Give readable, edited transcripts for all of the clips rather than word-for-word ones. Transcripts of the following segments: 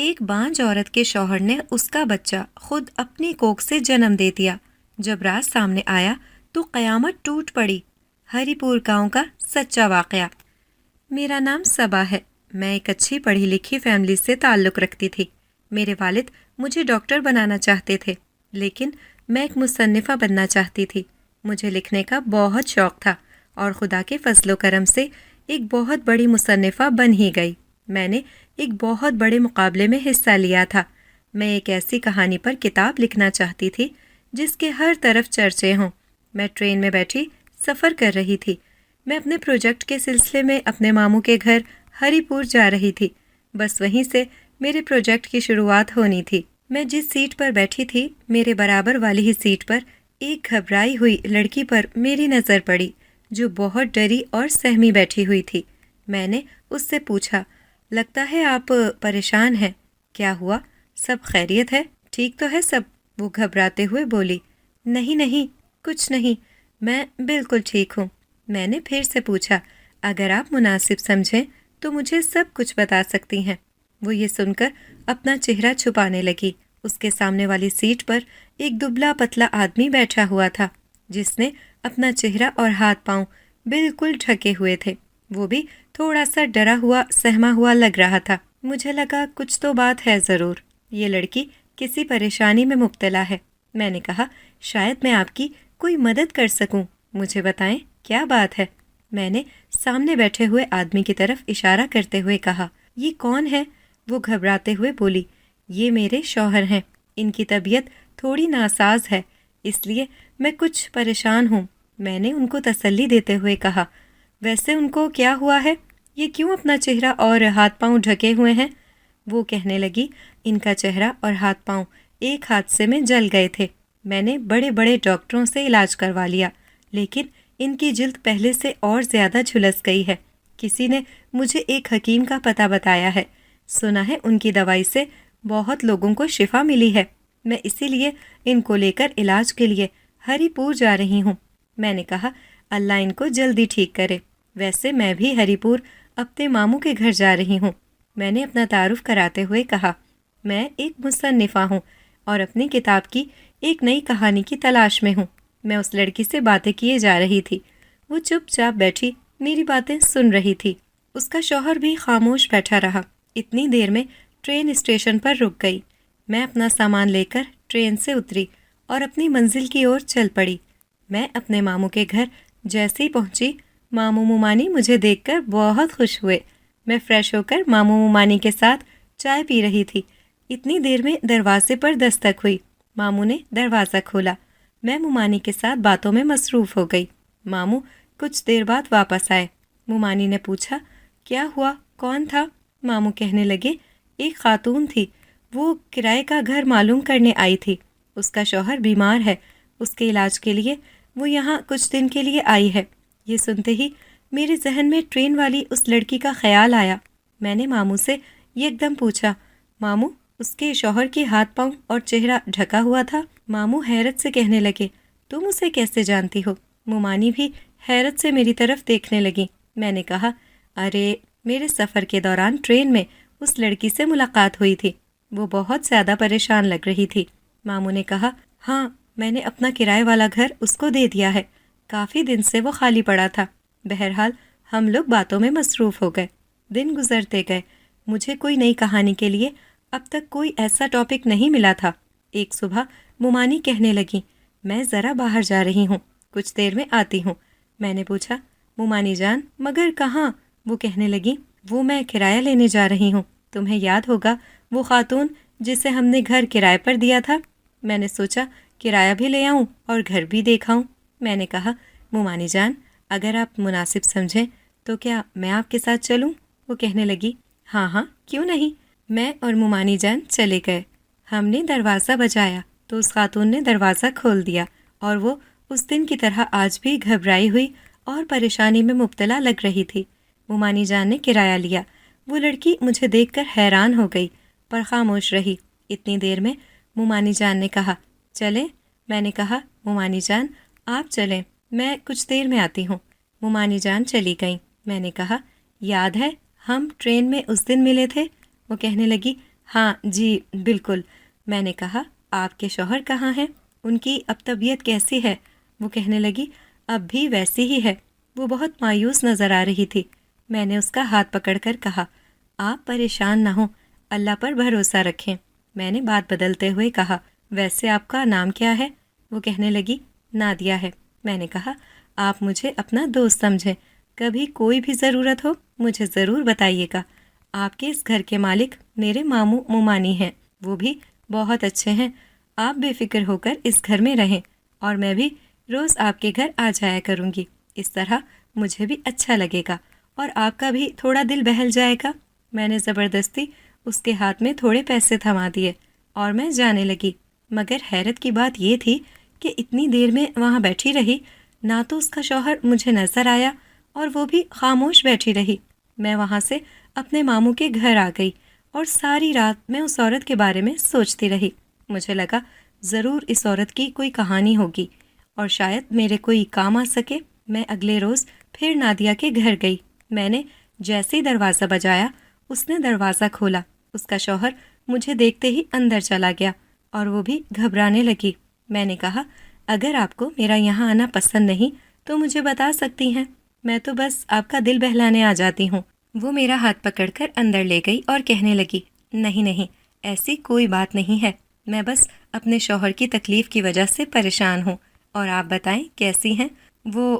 ایک بانجھ عورت کے شوہر نے اس کا بچہ خود اپنی کوکھ سے جنم دے دیا۔ جب راز سامنے آیا تو قیامت ٹوٹ پڑی۔ ہری پور گاؤں کا سچا واقعہ۔ میرا نام صبا ہے۔ میں ایک اچھی پڑھی لکھی فیملی سے تعلق رکھتی تھی۔ میرے والد مجھے ڈاکٹر بنانا چاہتے تھے، لیکن میں ایک مصنفہ بننا چاہتی تھی۔ مجھے لکھنے کا بہت شوق تھا اور خدا کے فضل و کرم سے ایک بہت بڑی مصنفہ بن ہی گئی۔ میں نے ایک بہت بڑے مقابلے میں حصہ لیا تھا۔ میں ایک ایسی کہانی پر کتاب لکھنا چاہتی تھی جس کے ہر طرف چرچے ہوں۔ میں ٹرین میں بیٹھی سفر کر رہی تھی۔ میں اپنے پروجیکٹ کے سلسلے میں اپنے ماموں کے گھر ہری پور جا رہی تھی۔ بس وہیں سے میرے پروجیکٹ کی شروعات ہونی تھی۔ میں جس سیٹ پر بیٹھی تھی، میرے برابر والی ہی سیٹ پر ایک گھبرائی ہوئی لڑکی پر میری نظر پڑی جو بہت ڈری اور سہمی بیٹھی ہوئی تھی۔ میں نے اس سے پوچھا، لگتا ہے آپ پریشان ہیں، کیا ہوا؟ سب خیریت ہے؟ ٹھیک تو ہے سب؟ وہ گھبراتے ہوئے بولی۔ نہیں، کچھ نہیں، میں بالکل ٹھیک ہوں۔ میں نے پھر سے پوچھا، اگر آپ مناسب سمجھیں تو مجھے سب کچھ بتا سکتی ہیں۔ وہ یہ سن کر اپنا چہرہ چھپانے لگی۔ اس کے سامنے والی سیٹ پر ایک دبلا پتلا آدمی بیٹھا ہوا تھا جس نے اپنا چہرہ اور ہاتھ پاؤں بالکل ڈھکے ہوئے تھے۔ وہ بھی تھوڑا سا ڈرا ہوا سہما ہوا لگ رہا تھا۔ مجھے لگا کچھ تو بات ہے ضرور، یہ لڑکی کسی پریشانی میں مبتلا ہے۔ میں نے کہا، شاید میں آپ کی کوئی مدد کر سکوں، مجھے بتائیں کیا بات ہے؟ میں نے سامنے بیٹھے ہوئے آدمی کی طرف اشارہ کرتے ہوئے کہا، یہ کون ہے؟ وہ گھبراتے ہوئے بولی، یہ میرے شوہر ہیں، ان کی طبیعت تھوڑی ناساز ہے، اس لیے میں کچھ پریشان ہوں۔ میں نے ان کو تسلی دیتے ہوئے کہا، ویسے ان کو کیا ہوا ہے؟ یہ کیوں اپنا چہرہ اور ہاتھ پاؤں ڈھکے ہوئے ہیں؟ وہ کہنے لگی، ان کا چہرہ اور ہاتھ پاؤں ایک حادثے میں جل گئے تھے۔ میں نے بڑے بڑے ڈاکٹروں سے علاج کروا لیا، لیکن ان کی جلد پہلے سے اور زیادہ جھلس گئی ہے۔ کسی نے مجھے ایک حکیم کا پتہ بتایا ہے، سنا ہے ان کی دوائی سے بہت لوگوں کو شفا ملی ہے۔ میں اسی لیے ان کو لے کر علاج کے لیے ہری پور جا رہی ہوں۔ میں نے کہا، اللہ ان کو جلدی ٹھیک کرے۔ ویسے میں بھی ہری پور اپنے ماموں کے گھر جا رہی ہوں۔ میں نے اپنا تعارف کراتے ہوئے کہا، میں ایک مصنفہ ہوں اور اپنی کتاب کی ایک نئی کہانی کی تلاش میں ہوں۔ میں اس لڑکی سے باتیں کیے جا رہی تھی۔ وہ چپ چاپ بیٹھی میری باتیں سن رہی تھی۔ اس کا شوہر بھی خاموش بیٹھا رہا۔ اتنی دیر میں ٹرین اسٹیشن پر رک گئی۔ میں اپنا سامان لے کر ٹرین سے اتری اور اپنی منزل کی اور چل پڑی۔ میں اپنے ماموں کے گھر جیسے ہی پہنچی، ماموں ممانی مجھے دیکھ کر بہت خوش ہوئے۔ میں فریش ہو کر ماموں ممانی کے ساتھ چائے پی رہی تھی۔ اتنی دیر میں دروازے پر دستک ہوئی۔ ماموں نے دروازہ کھولا۔ میں ممانی کے ساتھ باتوں میں مصروف ہو گئی۔ ماموں کچھ دیر بعد واپس آئے۔ ممانی نے پوچھا، کیا ہوا؟ کون تھا؟ ماموں کہنے لگے، ایک خاتون تھی، وہ کرائے کا گھر معلوم کرنے آئی تھی۔ اس کا شوہر بیمار ہے، اس کے علاج کے لیے وہ یہاں کچھ دن کے لیے آئی ہے۔ یہ سنتے ہی میرے ذہن میں ٹرین والی اس لڑکی کا خیال آیا۔ میں نے ماموں سے یک دم پوچھا، ماموں، اس کے شوہر کے ہاتھ پاؤں اور چہرہ ڈھکا ہوا تھا؟ ماموں حیرت سے کہنے لگے، تم اسے کیسے جانتی ہو؟ ممانی بھی حیرت سے میری طرف دیکھنے لگی۔ میں نے کہا، ارے میرے سفر کے دوران ٹرین میں اس لڑکی سے ملاقات ہوئی تھی، وہ بہت زیادہ پریشان لگ رہی تھی۔ ماموں نے کہا، ہاں، میں نے اپنا کرائے والا گھر اس کو دے دیا ہے، کافی دن سے وہ خالی پڑا تھا۔ بہرحال ہم لوگ باتوں میں مصروف ہو گئے، دن گزرتے گئے۔ مجھے کوئی نئی کہانی کے لیے اب تک کوئی ایسا ٹاپک نہیں ملا تھا۔ ایک صبح ممانی کہنے لگی، میں ذرا باہر جا رہی ہوں، کچھ دیر میں آتی ہوں۔ میں نے پوچھا، ممانی جان، مگر کہاں؟ وہ کہنے لگی، وہ میں کرایہ لینے جا رہی ہوں۔ تمہیں یاد ہوگا وہ خاتون جسے ہم نے گھر کرائے پر دیا تھا؟ میں نے سوچا کرایہ بھی لے آؤں اور گھر بھی دیکھاؤں۔ میں نے کہا، ممانی جان، اگر آپ مناسب سمجھیں تو کیا میں آپ کے ساتھ چلوں؟ وہ کہنے لگی، ہاں، کیوں نہیں۔ میں اور ممانی جان چلے گئے۔ ہم نے دروازہ بجایا تو اس خاتون نے دروازہ کھول دیا اور وہ اس دن کی طرح آج بھی گھبرائی ہوئی اور پریشانی میں مبتلا لگ رہی تھی۔ ممانی جان نے کرایہ لیا۔ وہ لڑکی مجھے دیکھ کر حیران ہو گئی پر خاموش رہی۔ اتنی دیر میں ممانی جان نے کہا، چلیں؟ میں نے کہا، ممانی جان آپ چلیں، میں کچھ دیر میں آتی ہوں۔ ممانی جان چلی گئیں۔ میں نے کہا، یاد ہے ہم ٹرین میں اس دن ملے تھے؟ وہ کہنے لگی، ہاں جی بالکل، میں نے کہا آپ کے شوہر کہاں ہیں؟ ان کی اب طبیعت کیسی ہے؟ وہ کہنے لگی اب بھی ویسی ہی ہے، وہ بہت مایوس نظر آ رہی تھی۔ میں نے اس کا ہاتھ پکڑ کر کہا آپ پریشان نہ ہوں، اللہ پر بھروسہ رکھیں۔ میں نے بات بدلتے ہوئے کہا ویسے آپ کا نام کیا ہے؟ وہ کہنے لگی نادیہ ہے۔ میں نے کہا آپ مجھے اپنا دوست سمجھیں، کبھی کوئی بھی ضرورت ہو مجھے ضرور بتائیے گا۔ آپ کے اس گھر کے مالک میرے ماموں ممانی ہیں، وہ بھی بہت اچھے ہیں۔ آپ بے فکر ہو کر اس گھر میں رہیں اور میں بھی روز آپ کے گھر آ جایا کروں گی، اس طرح مجھے بھی اچھا لگے گا اور آپ کا بھی تھوڑا دل بہل جائے گا۔ میں نے زبردستی اس کے ہاتھ میں تھوڑے پیسے تھما دیے اور میں جانے لگی، مگر حیرت کی بات یہ تھی کہ اتنی دیر میں وہاں بیٹھی رہی، نہ تو اس کا شوہر مجھے نظر آیا اور وہ بھی خاموش بیٹھی رہی۔ میں وہاں سے اپنے ماموں کے گھر آ گئی اور ساری رات میں اس عورت کے بارے میں سوچتی رہی۔ مجھے لگا ضرور اس عورت کی کوئی کہانی ہوگی اور شاید میرے کوئی کام آ سکے۔ میں اگلے روز پھر نادیہ کے گھر گئی۔ میں نے جیسے ہی دروازہ بجایا اس نے دروازہ کھولا۔ اس کا شوہر مجھے دیکھتے ہی اندر چلا گیا اور وہ بھی گھبرانے لگی۔ میں نے کہا اگر آپ کو میرا یہاں آنا پسند نہیں تو مجھے بتا سکتی ہیں، میں تو بس آپ کا دل بہلانے آ جاتی ہوں۔ وہ میرا ہاتھ پکڑ کر اندر لے گئی اور کہنے لگی نہیں نہیں، ایسی کوئی بات نہیں ہے، میں بس اپنے شوہر کی تکلیف کی وجہ سے پریشان ہوں، اور آپ بتائیں کیسی ہیں؟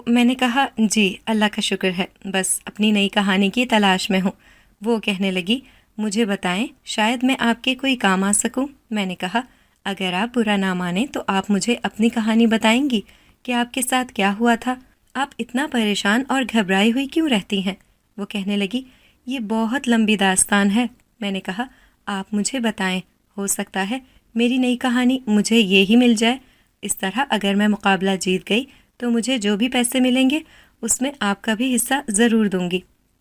میں نے کہا جی اللہ کا شکر ہے، بس اپنی نئی کہانی کی تلاش میں ہوں۔ وہ کہنے لگی مجھے بتائیں شاید میں آپ کے کوئی کام آ سکوں۔ میں نے کہا اگر آپ برا نہ مانیں تو آپ مجھے اپنی کہانی بتائیں گی کہ آپ کے ساتھ کیا ہوا تھا؟ آپ اتنا پریشان اور گھبرائی ہوئی کیوں رہتی ہیں؟ وہ کہنے لگی یہ بہت لمبی داستان ہے۔ میں نے کہا آپ مجھے بتائیں، ہو سکتا ہے میری نئی کہانی مجھے یہی مل جائے۔ اس طرح اگر میں مقابلہ جیت گئی تو مجھے جو بھی پیسے ملیں گے اس میں آپ کا بھی حصہ ضرور دوں گی۔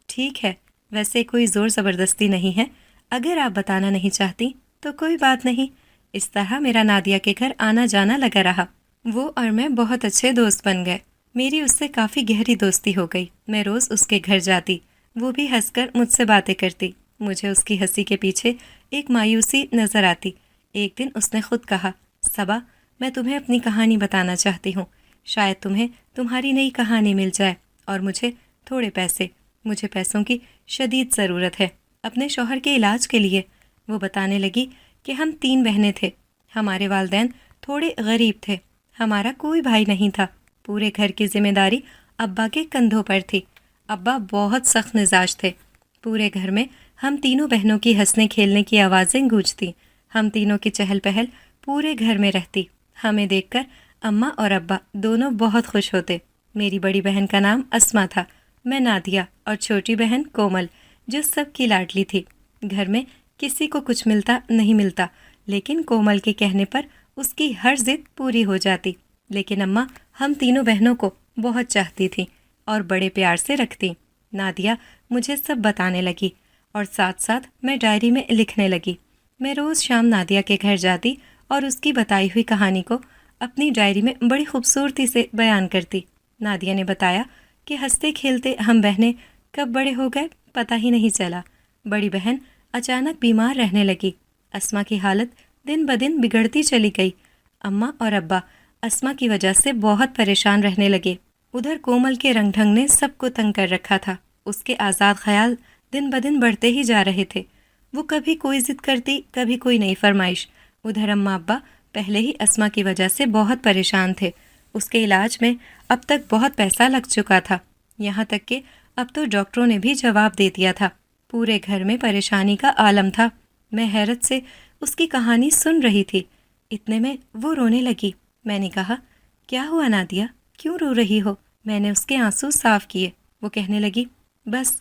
ٹھیک ہے، ویسے کوئی زور زبردستی نہیں ہے، اگر آپ بتانا نہیں چاہتی تو کوئی بات نہیں۔ اس طرح میرا نادیہ کے گھر آنا جانا لگا رہا۔ وہ اور میں بہت اچھے دوست بن گئے، میری اس سے کافی گہری دوستی ہو گئی۔ میں روز اس کے گھر جاتی، وہ بھی ہنس کر مجھ سے باتیں کرتی، مجھے اس کی ہنسی کے پیچھے ایک مایوسی نظر آتی۔ ایک دن اس نے خود کہا صبا میں تمہیں اپنی کہانی بتانا چاہتی ہوں، شاید تمہیں تمہاری نئی کہانی مل جائے، اور مجھے تھوڑے پیسے، مجھے پیسوں کی شدید ضرورت ہے اپنے شوہر کے علاج کے لیے۔ وہ بتانے لگی کہ ہم 3 بہنیں تھے، ہمارے والدین تھوڑے غریب تھے، ہمارا کوئی بھائی نہیں تھا، پورے گھر کی ذمہ داری ابا کے کندھوں پر تھی۔ ابا بہت سخت مزاج تھے، پورے گھر میں ہم تینوں بہنوں کی ہنسنے کھیلنے کی آوازیں گونجتی، ہم تینوں کی چہل پہل پورے گھر میں رہتی۔ ہمیں دیکھ کر اماں اور ابا دونوں بہت خوش ہوتے۔ میری بڑی بہن کا نام اسما تھا، میں نادیہ، اور چھوٹی بہن کومل جو سب کی لاڈلی تھی۔ گھر میں کسی کو کچھ ملتا نہیں ملتا، لیکن کومل کے کہنے پر اس کی ہر ضد پوری ہو جاتی۔ لیکن اماں ہم تینوں بہنوں کو بہت چاہتی تھیں اور بڑے پیار سے رکھتی۔ نادیہ مجھے سب بتانے لگی اور ساتھ ساتھ میں ڈائری میں لکھنے لگی۔ میں روز شام نادیہ کے گھر جاتی اور اس کی بتائی ہوئی کہانی کو اپنی ڈائری میں بڑی خوبصورتی سے بیان کرتی۔ نادیہ نے بتایا کہ ہنستے کھیلتے ہم بہنیں کب بڑے ہو گئے پتہ ہی نہیں چلا۔ بڑی بہن اچانک بیمار رہنے لگی، اسما کی حالت دن بدن بگڑتی چلی گئی۔ اماں اور ابا اسما کی وجہ سے بہت پریشان رہنے لگے۔ ادھر کومل کے رنگ ڈھنگ نے سب کو تنگ کر رکھا تھا، اس کے آزاد خیال دن بدن بڑھتے ہی جا رہے تھے۔ وہ کبھی کوئی ضد کرتی، کبھی کوئی نئی فرمائش۔ ادھر اماں ابا پہلے ہی اسما کی وجہ سے بہت پریشان تھے، اس کے علاج میں اب تک بہت پیسہ لگ چکا تھا، یہاں تک کہ اب تو ڈاکٹروں نے بھی جواب دے دیا تھا۔ پورے گھر میں پریشانی کا عالم تھا۔ میں حیرت سے اس کی کہانی سن رہی تھی، اتنے میں وہ رونے لگی۔ میں نے کہا کیا ہوا نادیہ، کیوں رو رہی ہو؟ میں نے اس کے آنسو صاف کیے۔ وہ کہنے لگی بس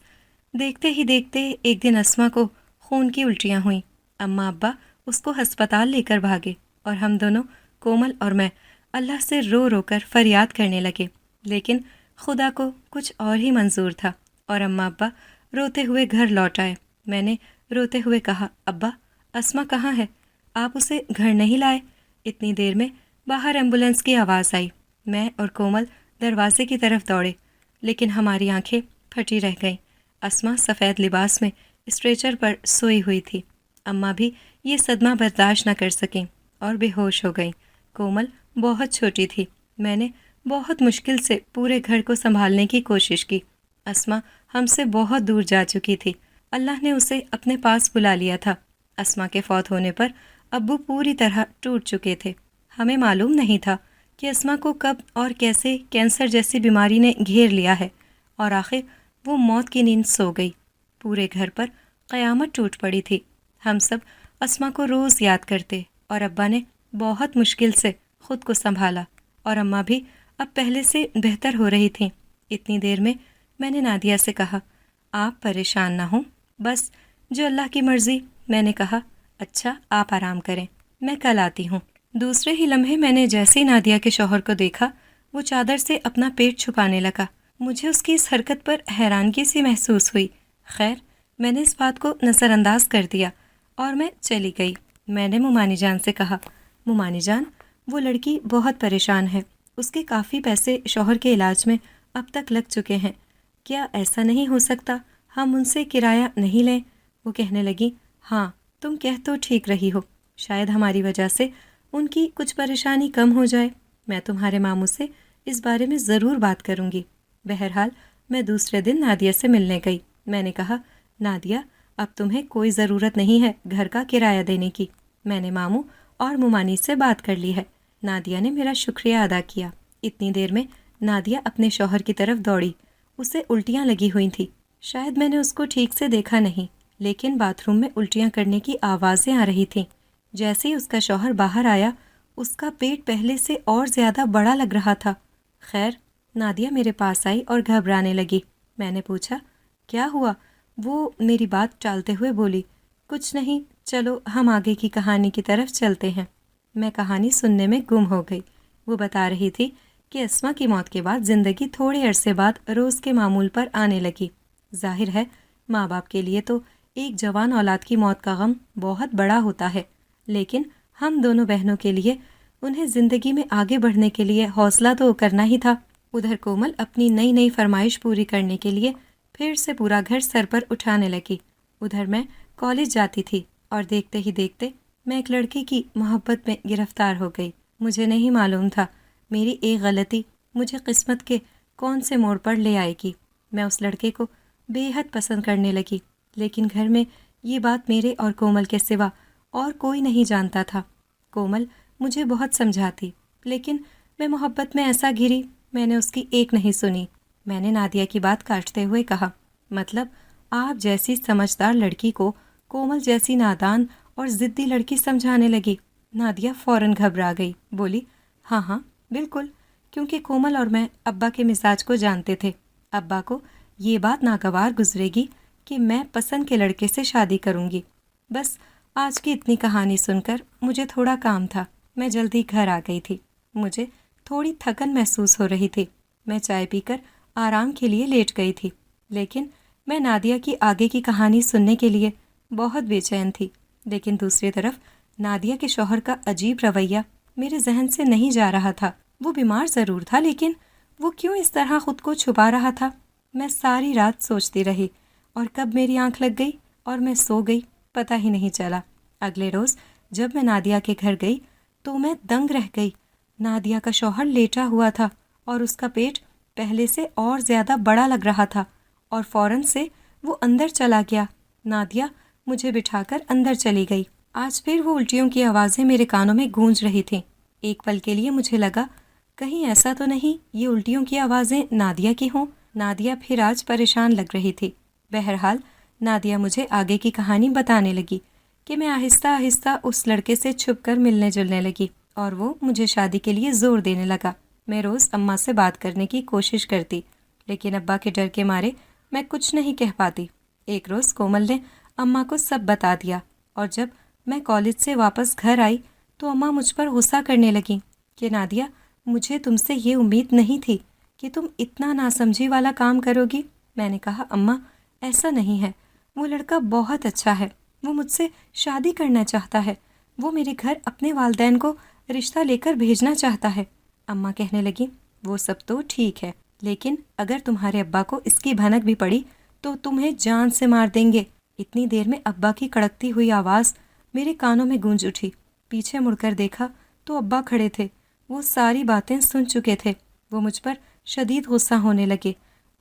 دیکھتے ہی دیکھتے ایک دن اسما کو خون کی الٹیاں ہوئیں، اماں ابا اس کو ہسپتال لے کر بھاگے اور ہم دونوں کومل اور میں اللہ سے رو رو کر فریاد کرنے لگے، لیکن خدا کو کچھ اور ہی منظور تھا اور اماں ابا روتے ہوئے گھر لوٹ آئے۔ میں نے روتے ہوئے کہا ابا اسما کہاں ہے؟ آپ اسے گھر نہیں لائے؟ اتنی دیر میں باہر ایمبولینس کی آواز آئی، میں اور کومل دروازے کی طرف دوڑے، لیکن ہماری آنکھیں پھٹی رہ گئیں۔ اسما سفید لباس میں اسٹریچر پر سوئی ہوئی تھی، اماں بھی یہ صدمہ برداشت نہ کر سکیں اور بے ہوش ہو گئیں۔ کومل بہت چھوٹی تھی۔ میں نے بہت مشکل سے پورے گھر کو سنبھالنے کی کوشش کی۔ اسما ہم سے بہت دور جا چکی تھی۔ اللہ نے اسے اپنے پاس بلا لیا تھا۔ اسما کے فوت ہونے پر ابو پوری طرح ٹوٹ چکے تھے۔ ہمیں معلوم نہیں تھا کہ اسما کو کب اور کیسے کینسر جیسی بیماری نے گھیر لیا ہے، اور آخر وہ موت کی نیند سو گئی۔ پورے گھر پر قیامت ٹوٹ پڑی تھی۔ ہم سب اسما کو روز یاد کرتے اور ابا نے بہت مشکل سے خود کو سنبھالا، اور اماں بھی اب پہلے سے بہتر ہو رہی تھیں۔ اتنی دیر میں نے نادیہ سے کہا، آپ پریشان نہ ہوں، بس جو اللہ کی مرضی۔ میں نے کہا، اچھا آپ آرام کریں، میں کل آتی ہوں۔ دوسرے ہی لمحے میں نے جیسے ہی نادیہ کے شوہر کو دیکھا، وہ چادر سے اپنا پیٹ چھپانے لگا۔ مجھے اس کی اس حرکت پر حیرانگی سی محسوس ہوئی۔ خیر، میں نے اس بات کو نظر انداز کر دیا اور میں چلی گئی۔ میں نے مومانی جان سے کہا، مومانی جان، وہ لڑکی بہت پریشان ہے، اس کے کافی پیسے شوہر کے علاج میں اب تک لگ چکے ہیں، کیا ایسا نہیں ہو سکتا ہم ان سے کرایہ نہیں لیں؟ وہ کہنے لگی، ہاں تم کہہ تو ٹھیک رہی ہو، شاید ہماری وجہ سے ان کی کچھ پریشانی کم ہو جائے۔ میں تمہارے ماموں سے اس بارے میں ضرور بات کروں گی۔ بہرحال میں دوسرے دن نادیہ سے ملنے گئی۔ میں نے کہا، نادیہ، اب تمہیں کوئی ضرورت نہیں ہے گھر کا کرایہ دینے کی، میں نے ماموں اور مومانی سے بات کر لی ہے۔ نادیہ نے میرا شکریہ ادا کیا۔ اتنی دیر میں نادیہ اپنے شوہر کی طرف دوڑی۔ اسے الٹیاں لگی ہوئی تھیں۔ شاید میں نے اس کو ٹھیک سے دیکھا نہیں، لیکن باتھ روم میں الٹیاں کرنے کی آوازیں آ رہی تھیں۔ جیسے ہی اس کا شوہر باہر آیا، اس کا پیٹ پہلے سے اور زیادہ بڑا لگ رہا تھا۔ خیر، نادیہ میرے پاس آئی اور گھبرانے لگی۔ میں نے پوچھا، کیا ہوا؟ وہ میری بات ٹالتے ہوئے بولی، کچھ نہیں، چلو ہم آگے کی کہانی کی طرف چلتے ہیں۔ میں کہانی سننے میں گم ہو گئی۔ وہ بتا رہی تھی کہ اسما کی موت کے بعد زندگی تھوڑے عرصے بعد روز کے معمول پر آنے لگی۔ ظاہر ہے، ماں باپ کے لیے تو ایک جوان اولاد کی موت کا غم بہت بڑا ہوتا ہے، لیکن ہم دونوں بہنوں کے لیے انہیں زندگی میں آگے بڑھنے کے لیے حوصلہ تو کرنا ہی تھا۔ ادھر کومل اپنی نئی فرمائش پوری کرنے کے لیے پھر سے پورا گھر سر پر اٹھانے لگی۔ ادھر میں کالج جاتی تھی اور دیکھتے ہی دیکھتے میں ایک لڑکی کی محبت میں گرفتار ہو گئی۔ مجھے نہیں معلوم تھا میری ایک غلطی مجھے قسمت کے کون سے موڑ پر لے آئے گی۔ میں اس لڑکے کو بے حد پسند کرنے لگی، لیکن گھر میں یہ بات میرے اور کومل کے سوا اور کوئی نہیں جانتا تھا۔ کومل مجھے بہت سمجھاتی، لیکن میں محبت میں ایسا گھری، میں نے اس کی ایک نہیں سنی۔ میں نے نادیہ کی بات کاٹتے ہوئے کہا، مطلب آپ جیسی سمجھدار لڑکی کو کومل جیسی نادان اور ضدی لڑکی سمجھانے لگی؟ نادیہ فوراً گھبرا گئی، بولی، ہاں بالکل، کیونکہ کومل اور میں ابا کے مزاج کو جانتے تھے۔ ابا کو یہ بات ناگوار گزرے گی کہ میں پسند کے لڑکے سے شادی کروں گی۔ بس آج کی اتنی کہانی سن کر مجھے تھوڑا کام تھا، میں جلدی گھر آ گئی تھی۔ مجھے تھوڑی تھکن محسوس ہو رہی تھی۔ میں چائے پی کر آرام کے لیے لیٹ گئی تھی، لیکن میں نادیہ کی آگے کی کہانی سننے کے لیے بہت بے چین تھی۔ لیکن دوسری طرف نادیہ کے شوہر کا عجیب رویہ میرے ذہن سے نہیں جا رہا تھا۔ وہ بیمار ضرور تھا، لیکن وہ کیوں اس طرح خود کو چھپا رہا تھا؟ میں ساری رات سوچتی رہی، اور کب میری آنکھ لگ گئی اور میں سو گئی پتہ ہی نہیں چلا۔ اگلے روز جب میں نادیہ کے گھر گئی تو میں دنگ رہ گئی۔ نادیہ کا شوہر لیٹا ہوا تھا اور اس کا پیٹ پہلے سے اور زیادہ بڑا لگ رہا تھا، اور فوراً سے وہ اندر چلا گیا۔ نادیہ مجھے بٹھا کر اندر چلی گئی۔ آج پھر وہ الٹیوں کی آوازیں میرے کانوں میں گونج رہی تھیں۔ ایک پل کے لیے مجھے لگا کہیں ایسا تو نہیں یہ الٹیوں کی آوازیں نادیہ کی ہوں۔ نادیہ پھر آج پریشان لگ رہی تھی۔ بہرحال نادیہ مجھے آگے کی کہانی بتانے لگی کہ میں آہستہ آہستہ اس لڑکے سے چھپ کر ملنے جلنے لگی، اور وہ مجھے شادی کے لیے زور دینے لگا۔ میں روز اماں سے بات کرنے کی کوشش کرتی، لیکن ابا کے ڈر کے مارے میں کچھ نہیں کہہ پاتی۔ ایک روز کومل نے اماں کو سب بتا دیا، اور جب میں کالج سے واپس گھر آئی تو اماں مجھ پر غصہ کرنے لگیں کہ نادیہ، مجھے تم سے یہ امید نہیں تھی کہ تم اتنا ناسمجھی والا کام کرو گی۔ میں نے کہا، اماں ایسا نہیں ہے، وہ لڑکا بہت اچھا ہے، وہ مجھ سے شادی کرنا چاہتا ہے، وہ میرے گھر اپنے والدین کو رشتہ لے کر بھیجنا چاہتا ہے۔ اماں کہنے لگیں، وہ سب تو ٹھیک ہے، لیکن اگر تمہارے ابا کو اس کی بھنک بھی پڑی تو تمہیں جان سے مار دیں گے۔ اتنی دیر میں ابا کی کڑکتی ہوئی آواز میرے کانوں میں گونج اٹھی۔ پیچھے مڑ کر دیکھا تو ابا کھڑے تھے۔ وہ ساری باتیں سن چکے تھے۔ وہ مجھ پر شدید غصہ ہونے لگے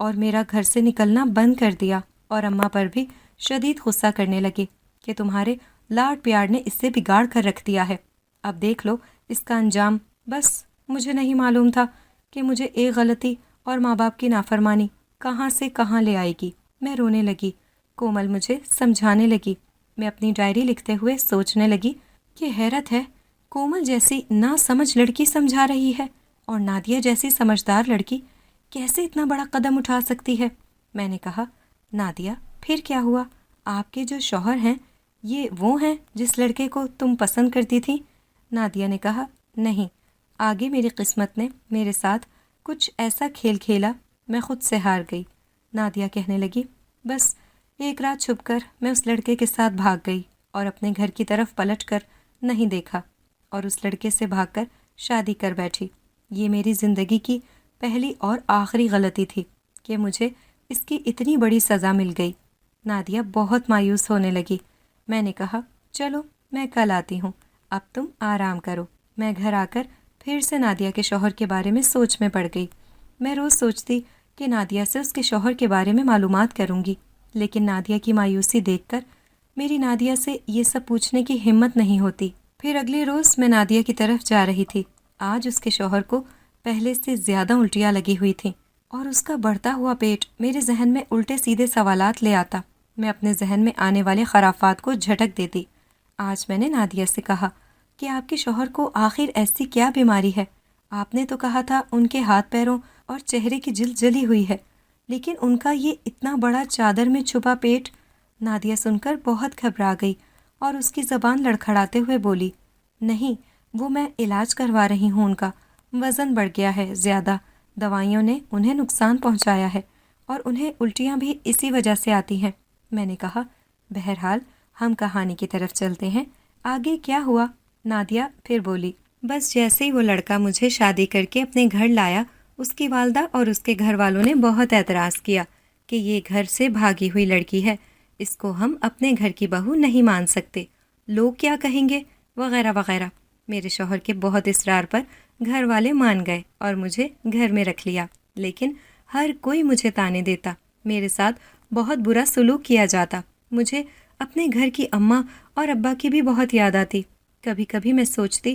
اور میرا گھر سے نکلنا بند کر دیا، اور اماں پر بھی شدید غصہ کرنے لگے کہ تمہارے لاڈ پیار نے اسے بگاڑ کر رکھ دیا ہے، اب دیکھ لو اس کا انجام۔ بس مجھے نہیں معلوم تھا کہ مجھے ایک غلطی اور ماں باپ کی نافرمانی کہاں سے کہاں لے آئے گی۔ میں رونے لگی۔ کومل مجھے سمجھانے لگی۔ میں اپنی ڈائری لکھتے ہوئے سوچنے لگی کہ حیرت ہے، کومل جیسی نا سمجھ لڑکی سمجھا رہی ہے، اور نادیہ جیسی سمجھدار لڑکی کیسے اتنا بڑا قدم اٹھا سکتی ہے۔ میں نے کہا، نادیہ پھر کیا ہوا؟ آپ کے جو شوہر ہیں یہ وہ ہیں جس لڑکے کو تم پسند کرتی تھی؟ نادیہ نے کہا، نہیں، آگے میری قسمت نے میرے ساتھ کچھ ایسا کھیل کھیلا، میں خود سے ہار گئی۔ نادیہ کہنے لگی، بس ایک رات چھپ کر میں اس لڑکے کے ساتھ بھاگ گئی اور اپنے گھر کی طرف پلٹ کر نہیں دیکھا، اور اس لڑکے سے بھاگ کر شادی کر بیٹھی۔ یہ میری زندگی کی پہلی اور آخری غلطی تھی کہ مجھے اس کی اتنی بڑی سزا مل گئی۔ نادیہ بہت مایوس ہونے لگی۔ میں نے کہا، چلو میں کل آتی ہوں، اب تم آرام کرو۔ میں گھر آ کر پھر سے نادیہ کے شوہر کے بارے میں سوچ میں پڑ گئی۔ میں روز سوچتی کہ نادیہ سے اس کے شوہر کے بارے میں معلومات کروں گی، لیکن نادیہ کی مایوسی دیکھ کر میری نادیہ سے یہ سب پوچھنے کی ہمت نہیں ہوتی۔ پھر اگلے روز میں نادیہ کی طرف جا رہی تھی۔ آج اس کے شوہر کو پہلے سے زیادہ الٹیاں لگی ہوئی تھیں، اور اس کا بڑھتا ہوا پیٹ میرے ذہن میں الٹے سیدھے سوالات لے آتا۔ میں اپنے ذہن میں آنے والے خرافات کو جھٹک دیتی۔ آج میں نے نادیہ سے کہا کہ آپ کے شوہر کو آخر ایسی کیا بیماری ہے؟ آپ نے تو کہا تھا ان کے ہاتھ پیروں اور چہرے کی جلد جلی ہوئی ہے، لیکن ان کا یہ اتنا بڑا چادر میں چھپا پیٹ۔ نادیہ سن کر بہت گھبرا گئی اور اس کی زبان لڑکھڑاتے ہوئے بولی، نہیں، وہ میں علاج کروا رہی ہوں، ان کا وزن بڑھ گیا ہے زیادہ، دوائیوں نے انہیں نقصان پہنچایا ہے، اور انہیں الٹیاں بھی اسی وجہ سے آتی ہیں۔ میں نے کہا، بہرحال ہم کہانی کی طرف چلتے ہیں، آگے کیا ہوا؟ نادیہ پھر بولی، بس جیسے ہی وہ لڑکا مجھے شادی کر کے اپنے گھر لایا، اس کی والدہ اور اس کے گھر والوں نے بہت اعتراض کیا کہ یہ گھر سے بھاگی ہوئی لڑکی ہے، اس کو ہم اپنے گھر کی بہو نہیں مان سکتے، لوگ کیا کہیں گے، وغیرہ وغیرہ۔ میرے شوہر کے بہت اصرار پر گھر والے مان گئے اور مجھے گھر میں رکھ لیا، لیکن ہر کوئی مجھے تانے دیتا، میرے ساتھ بہت برا سلوک کیا جاتا۔ مجھے اپنے گھر کی اماں اور ابا کی بھی بہت یاد آتی۔ کبھی کبھی میں سوچتی،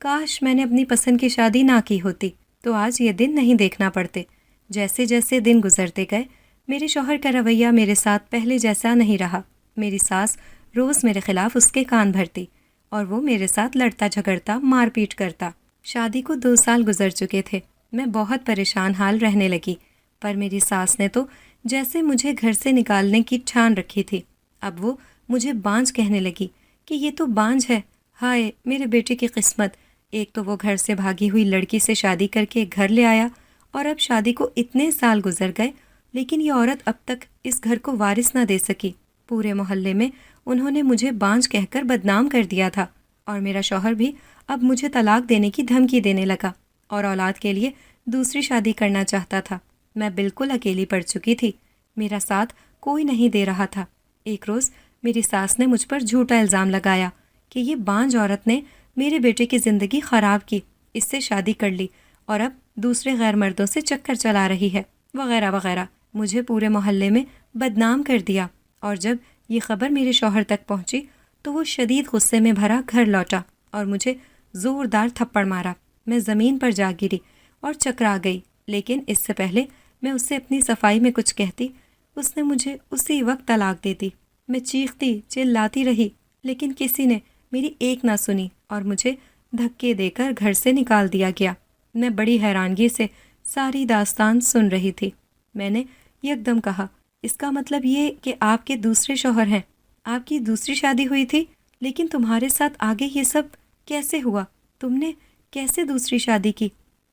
کاش میں نے اپنی پسند کی شادی نہ کی ہوتی تو آج یہ دن نہیں دیکھنا پڑتے۔ جیسے جیسے دن گزرتے گئے، میرے شوہر کا رویہ میرے ساتھ پہلے جیسا نہیں رہا۔ میری ساس روز میرے خلاف اس کے کان بھرتی اور وہ میرے ساتھ لڑتا جھگڑتا، مار پیٹ کرتا۔ شادی کو 2 سال گزر چکے تھے۔ میں بہت پریشان حال رہنے لگی، پر میری ساس نے تو جیسے مجھے گھر سے نکالنے کی ٹھان رکھی تھی۔ اب وہ مجھے بانجھ کہنے لگی کہ یہ تو بانجھ ہے۔ ہائے میرے بیٹے کی قسمت، ایک تو وہ گھر سے بھاگی ہوئی لڑکی سے شادی کر کے گھر لے آیا، اور اب شادی کو اتنے سال گزر گئے لیکن یہ عورت اب تک اس گھر کو وارث نہ دے سکی۔ پورے محلے میں انہوں نے مجھے بانجھ کہہ کر بدنام کر دیا تھا، اور میرا شوہر بھی اب مجھے طلاق دینے کی دھمکی دینے لگا اور اولاد کے لیے دوسری شادی کرنا چاہتا تھا۔ میں بالکل اکیلی پڑ چکی تھی، میرا ساتھ کوئی نہیں دے رہا تھا۔ ایک روز میری ساس نے مجھ پر جھوٹا الزام لگایا کہ یہ بانجھ عورت نے میرے بیٹے کی زندگی خراب کی، اس سے شادی کر لی اور اب دوسرے غیر مردوں سے چکر چلا رہی ہے، وغیرہ وغیرہ۔ مجھے پورے محلے میں بدنام کر دیا، اور جب یہ خبر میرے شوہر تک پہنچی تو وہ شدید غصے میں بھرا گھر لوٹا اور مجھے زوردار تھپڑ مارا۔ میں زمین پر جا گری اور چکرا گئی، لیکن اس سے پہلے میں اس سے اپنی صفائی میں کچھ کہتی، اس نے مجھے اسی وقت طلاق دے دی۔ میں چیختی چلاتی رہی، لیکن کسی نے میری ایک نہ سنی اور مجھے دھکے دے کر گھر سے نکال دیا گیا۔ میں بڑی حیرانگی سے ساری داستان سن رہی تھی۔ میں نے یکدم کہا، اس کا مطلب یہ کہ آپ کے دوسرے شوہر ہیں، آپ کی دوسری شادی ہوئی تھی، لیکن تمہارے ساتھ آگے یہ سب کیسے ہوا؟ تم نے کیسے دوسری شادی کی؟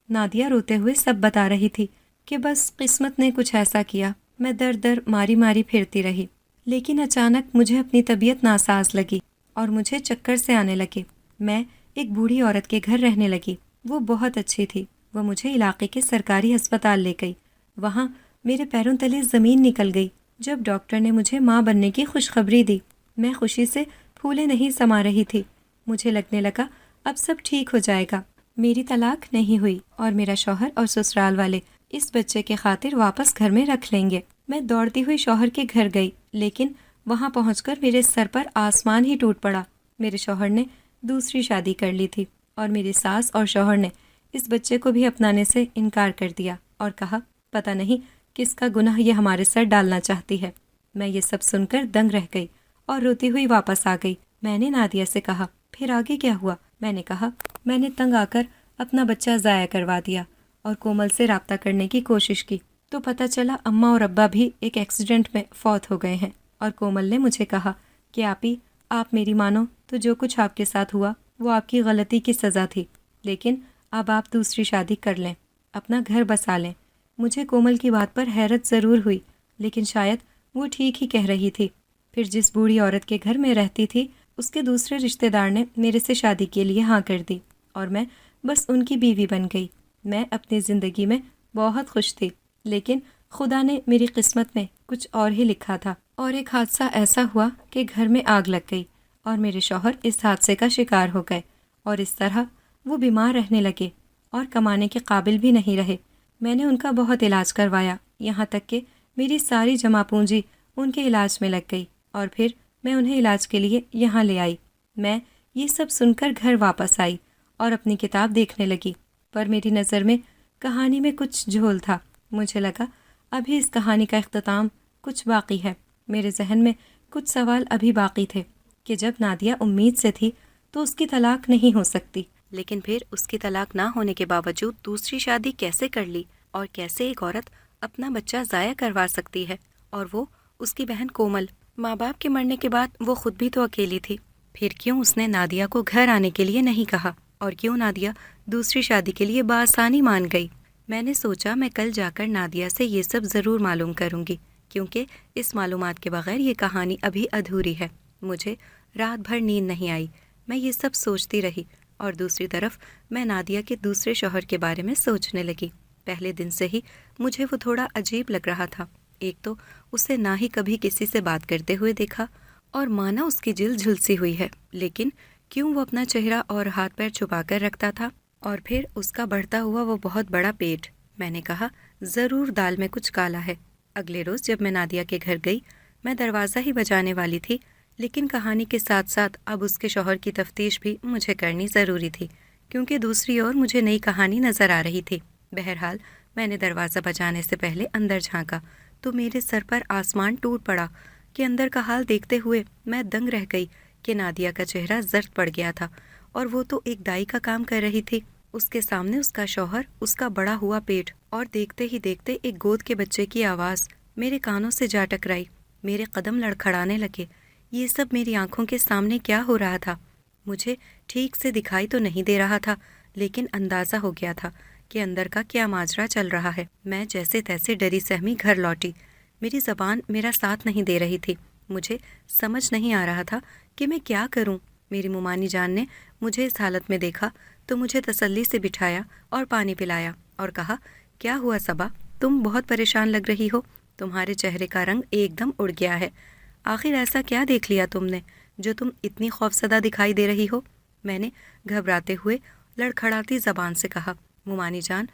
نادیہ روتے ہوئے سب بتا رہی تھی کہ بس قسمت نے کچھ ایسا کیا۔ میں در در ماری ماری پھرتی رہی، لیکن اچانک مجھے اپنی طبیعت ناساز لگی اور مجھے چکر سے آنے لگے۔ میں ایک بوڑھی عورت کے گھر رہنے لگی۔ وہ بہت اچھی تھی۔ وہ مجھے علاقے کے سرکاری ہسپتال لے گئی۔ وہاں میرے پیروں تلے زمین نکل گئی۔ جب ڈاکٹر نے مجھے ماں بننے کی خوشخبری دی، میں خوشی سے پھولے نہیں سما رہی تھی۔ مجھے لگنے لگا اب سب ٹھیک ہو جائے گا۔ میری طلاق نہیں ہوئی اور میرا شوہر اور سسرال والے اس بچے کے خاطر واپس گھر میں رکھ لیں گے۔ میں دوڑتی ہوئی شوہر کے گھر گئی، لیکن وہاں پہنچ کر میرے سر پر آسمان ہی ٹوٹ پڑا۔ میرے شوہر نے دوسری شادی کر لی تھی اور میری ساس اور شوہر نے اس بچے کو بھی اپنانے سے انکار کر دیا اور کہا پتہ نہیں کس کا گناہ یہ ہمارے سر ڈالنا چاہتی ہے۔ میں یہ سب سن کر دنگ رہ گئی اور روتی ہوئی واپس آ گئی۔ میں نے نادیہ سے کہا پھر آگے کیا ہوا؟ میں نے کہا میں نے تنگ آ کر اپنا بچہ ضائع کروا دیا اور کومل سے رابطہ کرنے کی کوشش کی تو پتہ چلا اماں اور ابا بھی ایک ایکسیڈنٹ میں فوت ہو گئے ہیں، اور کومل نے مجھے کہا کہ آپی آپ میری مانو تو جو کچھ آپ کے ساتھ ہوا وہ آپ کی غلطی کی سزا تھی، لیکن اب آپ دوسری شادی کر لیں، اپنا گھر بسا لیں۔ مجھے کومل کی بات پر حیرت ضرور ہوئی، لیکن شاید وہ ٹھیک ہی کہہ رہی تھی۔ پھر جس بوڑھی عورت کے گھر میں رہتی تھی اس کے دوسرے رشتہ دار نے میرے سے شادی کے لیے ہاں کر دی اور میں بس ان کی بیوی بن گئی۔ میں اپنی زندگی میں بہت خوش تھی، لیکن خدا نے میری قسمت میں کچھ اور ہی لکھا تھا، اور ایک حادثہ ایسا ہوا کہ گھر میں آگ لگ گئی اور میرے شوہر اس حادثے کا شکار ہو گئے، اور اس طرح وہ بیمار رہنے لگے اور کمانے کے قابل بھی نہیں رہے۔ میں نے ان کا بہت علاج کروایا، یہاں تک کہ میری ساری جمع پونجی ان کے علاج میں لگ گئی، اور پھر میں انہیں علاج کے لیے یہاں لے آئی۔ میں یہ سب سن کر گھر واپس آئی اور اپنی کتاب دیکھنے لگی، پر میری نظر میں کہانی میں کچھ جھول تھا۔ مجھے لگا ابھی اس کہانی کا اختتام کچھ باقی ہے۔ میرے ذہن میں کچھ سوال ابھی باقی تھے کہ جب نادیہ امید سے تھی تو اس کی طلاق نہیں ہو سکتی، لیکن پھر اس کی طلاق نہ ہونے کے باوجود دوسری شادی کیسے کر لی، اور کیسے ایک عورت اپنا بچہ ضائع کروا سکتی ہے، اور وہ اس کی بہن کومل۔ ماں باپ کے مرنے کے بعد وہ خود بھی تو اکیلی تھی، پھر کیوں اس نے نادیہ کو گھر آنے کے لیے نہیں کہا، اور کیوں نادیہ دوسری شادی کے لیے بآسانی مان گئی؟ میں نے سوچا میں کل جا کر نادیہ سے یہ سب ضرور معلوم کروں گی، کیونکہ اس معلومات کے بغیر یہ کہانی ابھی ادھوری ہے۔ مجھے رات بھر نیند نہیں آئی، میں یہ سب سوچتی رہی، اور دوسری طرف میں نادیہ کے دوسرے شوہر کے بارے میں سوچنے لگی۔ پہلے دن سے ہی مجھے وہ تھوڑا عجیب لگ رہا تھا۔ ایک تو اسے نہ ہی کبھی کسی سے بات کرتے ہوئے دیکھا، اور مانا اس کی جلد جھلسی ہوئی ہے، لیکن کیوں وہ اپنا چہرہ اور ہاتھ پیر چھپا کر رکھتا تھا؟ اور پھر اس کا بڑھتا ہوا وہ بہت بڑا پیٹ۔ میں نے کہا ضرور دال میں کچھ کالا ہے۔ اگلے روز جب میں نادیہ کے گھر گئی، میں دروازہ ہی بجانے والی تھی، لیکن کہانی کے ساتھ ساتھ اب اس کے شوہر کی تفتیش بھی مجھے کرنی ضروری تھی، کیونکہ دوسری اور مجھے نئی کہانی نظر آ رہی تھی۔ بہرحال میں نے دروازہ بجانے سے پہلے اندر جھانکا تو میرے سر پر آسمان ٹوٹ پڑا کہ اندر کا حال دیکھتے ہوئے میں دنگ رہ گئی کہ نادیہ کا چہرہ زرد پڑ گیا تھا، اور وہ تو ایک دائی کا کام کر رہی تھی۔ اس کے سامنے اس کا شوہر، اس کا بڑا ہوا پیٹ، اور دیکھتے ہی دیکھتے ایک گود کے بچے کی آواز میرے کانوں سے جا ٹکرائی۔ میرے قدم لڑکھڑانے لگے۔ یہ سب میری آنکھوں کے سامنے کیا ہو رہا تھا؟ مجھے ٹھیک سے دکھائی تو نہیں دے رہا تھا، لیکن اندازہ ہو گیا تھا کہ اندر کا کیا ماجرا چل رہا ہے۔ میں جیسے تیسے ڈری سہمی گھر لوٹی۔ میری زبان میرا ساتھ نہیں دے رہی تھی۔ مجھے سمجھ نہیں آ رہا تھا کہ میں کیا کروں۔ میری ممانی جان نے مجھے اس حالت میں دیکھا تو مجھے تسلی سے بٹھایا اور پانی پلایا اور کہا کیا ہوا صبا، تم بہت پریشان لگ رہی ہو، تمہارے چہرے کا رنگ ایک دم اڑ گیا ہے۔ آخر ایسا کیا دیکھ لیا تم نے جو تم اتنی خوفزدہ دکھائی دے رہی ہو؟ میں نے گھبراتے ہوئے لڑکھڑاتی زبان سے کہا ممانی جان،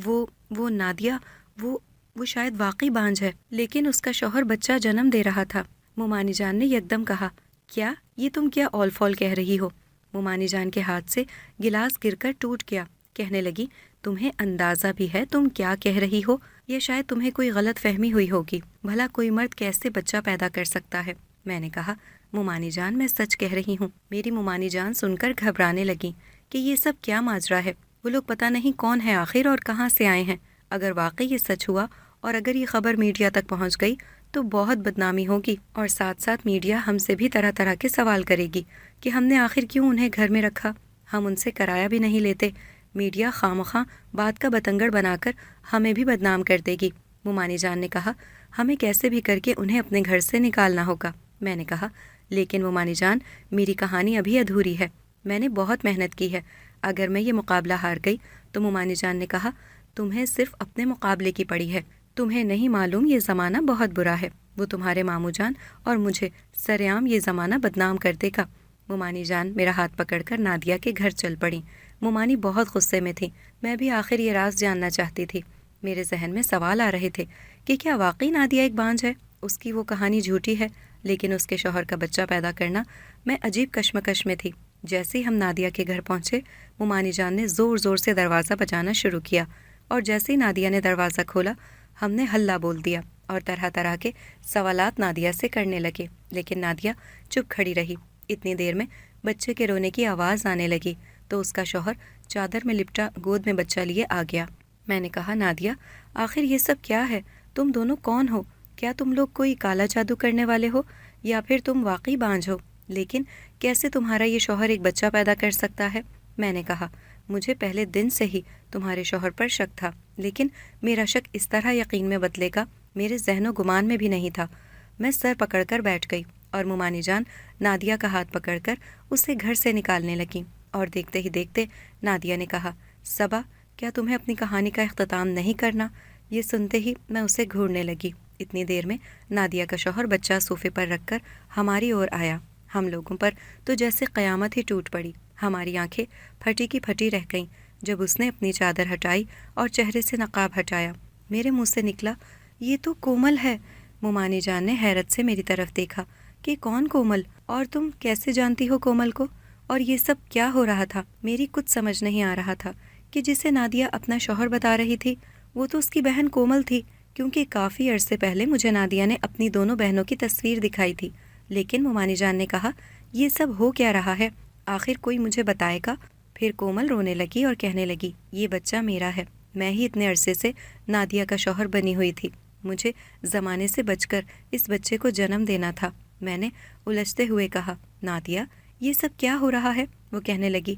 وہ نادیہ، وہ شاید واقعی بانجھ ہے، لیکن اس کا شوہر بچہ جنم دے رہا تھا۔ ممانی جان نے یکدم کہا کیا یہ تم کیا اول فول کہہ رہی ہو؟ ممانی جان کے ہاتھ سے گلاس گر کر ٹوٹ گیا۔ کہنے لگی تمہیں اندازہ بھی ہے تم کیا کہہ رہی ہو؟ یہ شاید تمہیں کوئی غلط فہمی ہوئی ہوگی، بھلا کوئی مرد کیسے بچہ پیدا کر سکتا ہے؟ میں نے کہا ممانی جان میں سچ کہہ رہی ہوں۔ میری ممانی جان سن کر گھبرانے لگی کہ یہ سب کیا ماجرا ہے، وہ لوگ پتہ نہیں کون ہے آخر اور کہاں سے آئے ہیں۔ اگر واقعی یہ سچ ہوا اور اگر یہ خبر میڈیا تک پہنچ گئی تو بہت بدنامی ہوگی، اور ساتھ ساتھ میڈیا ہم سے بھی طرح طرح کے سوال کرے گی کہ ہم نے آخر کیوں انہیں گھر میں رکھا، ہم ان سے کرایہ بھی نہیں لیتے۔ میڈیا خواہ بات کا بتنگڑ بنا کر ہمیں بھی بدنام کر دے گی۔ ممانی جان نے کہا ہمیں کیسے بھی کر کے انہیں اپنے گھر سے نکالنا ہوگا۔ میں نے کہا لیکن ممانی جان میری کہانی ابھی ادھوری ہے، میں نے بہت محنت کی ہے، اگر میں یہ مقابلہ ہار گئی تو ممانی جان نے کہا تمہیں صرف اپنے مقابلے کی پڑی ہے، تمہیں نہیں معلوم یہ زمانہ بہت برا ہے، وہ تمہارے ماموں جان اور مجھے سرعام یہ زمانہ بدنام کر دے گا۔ ممانی جان میرا ہاتھ پکڑ کر نادیہ کے گھر چل پڑیں۔ ممانی بہت غصے میں تھی، میں بھی آخر یہ راز جاننا چاہتی تھی۔ میرے ذہن میں سوال آ رہے تھے کہ کیا واقعی نادیہ ایک بانجھ ہے؟ اس کی وہ کہانی جھوٹی ہے؟ لیکن اس کے شوہر کا بچہ پیدا کرنا، میں عجیب کشمکش میں تھی۔ جیسے ہی ہم نادیہ کے گھر پہنچے، ممانی جان نے زور زور سے دروازہ بجانا شروع کیا، اور جیسے ہی نادیہ نے دروازہ کھولا، ہم نے ہلہ بول دیا اور طرح طرح کے سوالات نادیہ سے کرنے لگے، لیکن نادیہ چپ کھڑی رہی۔ اتنی دیر میں بچے کے رونے کی آواز آنے لگی تو اس کا شوہر چادر میں لپٹا گود میں بچہ لیے آ گیا۔ میں نے کہا، نادیہ آخر یہ سب کیا ہے؟ تم دونوں کون ہو؟ کیا تم لوگ کوئی کالا جادو کرنے والے ہو یا پھر تم واقعی بانجھ ہو؟ لیکن کیسے تمہارا یہ شوہر ایک بچہ پیدا کر سکتا ہے؟ میں نے کہا، مجھے پہلے دن سے ہی تمہارے شوہر پر شک تھا، لیکن میرا شک اس طرح یقین میں بدلے گا میرے ذہن و گمان میں بھی نہیں تھا۔ میں سر پکڑ کر بیٹھ گئی اور ممانی جان نادیہ کا ہاتھ پکڑ کر اسے گھر سے نکالنے لگیں، اور دیکھتے ہی دیکھتے نادیہ نے کہا، صبا کیا تمہیں اپنی کہانی کا اختتام نہیں کرنا؟ یہ سنتے ہی میں اسے گھورنے لگی۔ اتنی دیر میں نادیہ کا شوہر بچہ صوفے پر رکھ کر ہماری اور آیا۔ ہم لوگوں پر تو جیسے قیامت ہی ٹوٹ پڑی۔ ہماری آنکھیں پھٹی کی پھٹی رہ گئیں جب اس نے اپنی چادر ہٹائی اور چہرے سے نقاب ہٹایا۔ میرے منہ سے نکلا، یہ تو کومل ہے۔ ممانی جان نے حیرت سے میری طرف دیکھا کہ کون کومل، اور تم کیسے جانتی ہو کومل کو؟ اور یہ سب کیا ہو رہا تھا؟ میری کچھ سمجھ نہیں آ رہا تھا کہ جسے نادیہ اپنا شوہر بتا رہی تھی وہ تو اس کی بہن کومل تھی، کیونکہ کافی عرصے پہلے مجھے نادیہ نے اپنی دونوں بہنوں کی تصویر دکھائی تھی۔ لیکن ممانی جان نے کہا، یہ سب ہو کیا رہا ہے؟ آخر کوئی مجھے بتائے گا؟ پھر کومل رونے لگی اور کہنے لگی، یہ بچہ میرا ہے، میں ہی اتنے عرصے سے نادیہ کا شوہر بنی ہوئی تھی، مجھے زمانے سے بچ کر اس بچے کو جنم دینا تھا۔ میں نے الجھتے ہوئے کہا، نادیہ یہ سب کیا ہو رہا ہے؟ وہ کہنے لگی،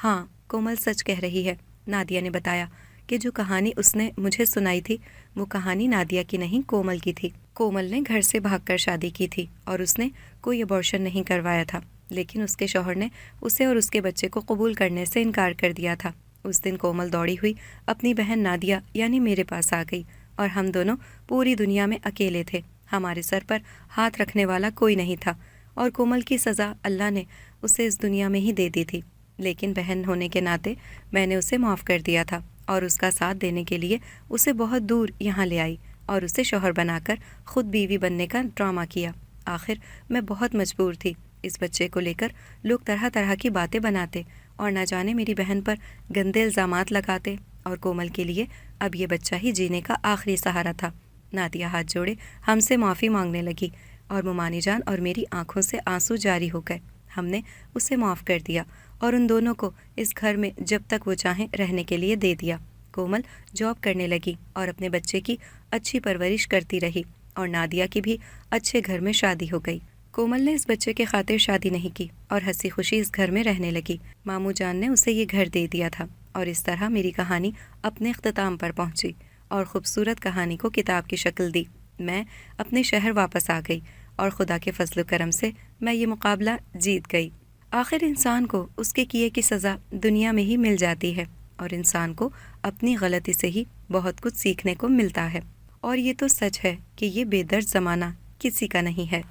ہاں کومل سچ کہہ رہی ہے۔ نادیہ نے بتایا کہ جو کہانی اس نے مجھے سنائی تھی وہ کہانی نادیہ کی نہیں، کومل کی تھی۔ کومل نے گھر سے بھاگ کر شادی کی تھی اور اس نے کوئی ابارشن نہیں کروایا تھا، لیکن اس کے شوہر نے اسے اور اس کے بچے کو قبول کرنے سے انکار کر دیا تھا۔ اس دن کومل دوڑی ہوئی اپنی بہن نادیہ یعنی میرے پاس آ گئی، اور ہم دونوں پوری دنیا میں اکیلے تھے، ہمارے سر پر ہاتھ رکھنے والا کوئی نہیں تھا، اور کومل کی سزا اللہ نے اسے اس دنیا میں ہی دے دی تھی۔ لیکن بہن ہونے کے ناطے میں نے اسے معاف کر دیا تھا اور اس کا ساتھ دینے کے لیے اسے بہت دور یہاں لے آئی اور اسے شوہر بنا کر خود بیوی بننے کا ڈرامہ کیا۔ آخر میں بہت مجبور تھی۔ اس بچے کو لے کر لوگ طرح طرح کی باتیں بناتے اور نہ جانے میری بہن پر گندے الزامات لگاتے، اور کومل کے لیے اب یہ بچہ ہی جینے کا آخری سہارا تھا۔ نادیہ ہاتھ جوڑے ہم سے معافی مانگنے لگی، اور ممانی جان اور میری آنکھوں سے آنسو جاری ہو گئے۔ ہم نے اسے معاف کر دیا اور ان دونوں کو اس گھر میں جب تک وہ چاہیں رہنے کے لیے دے دیا۔ کومل جاب کرنے لگی اور اپنے بچے کی اچھی پرورش کرتی رہی، اور نادیہ کی بھی اچھے گھر میں شادی ہو گئی۔ کومل نے اس بچے کے خاطر شادی نہیں کی اور ہنسی خوشی اس گھر میں رہنے لگی۔ ماموں جان نے اسے یہ گھر دے دیا تھا، اور اس طرح میری کہانی اپنے اختتام پر پہنچی اور خوبصورت کہانی کو کتاب کی شکل دی۔ میں اپنے شہر واپس آ گئی اور خدا کے فضل و کرم سے میں یہ مقابلہ جیت گئی۔ آخر انسان کو اس کے کیے کی سزا دنیا میں ہی مل جاتی ہے، اور انسان کو اپنی غلطی سے ہی بہت کچھ سیکھنے کو ملتا ہے، اور یہ تو سچ ہے کہ یہ بے درد زمانہ کسی کا نہیں ہے۔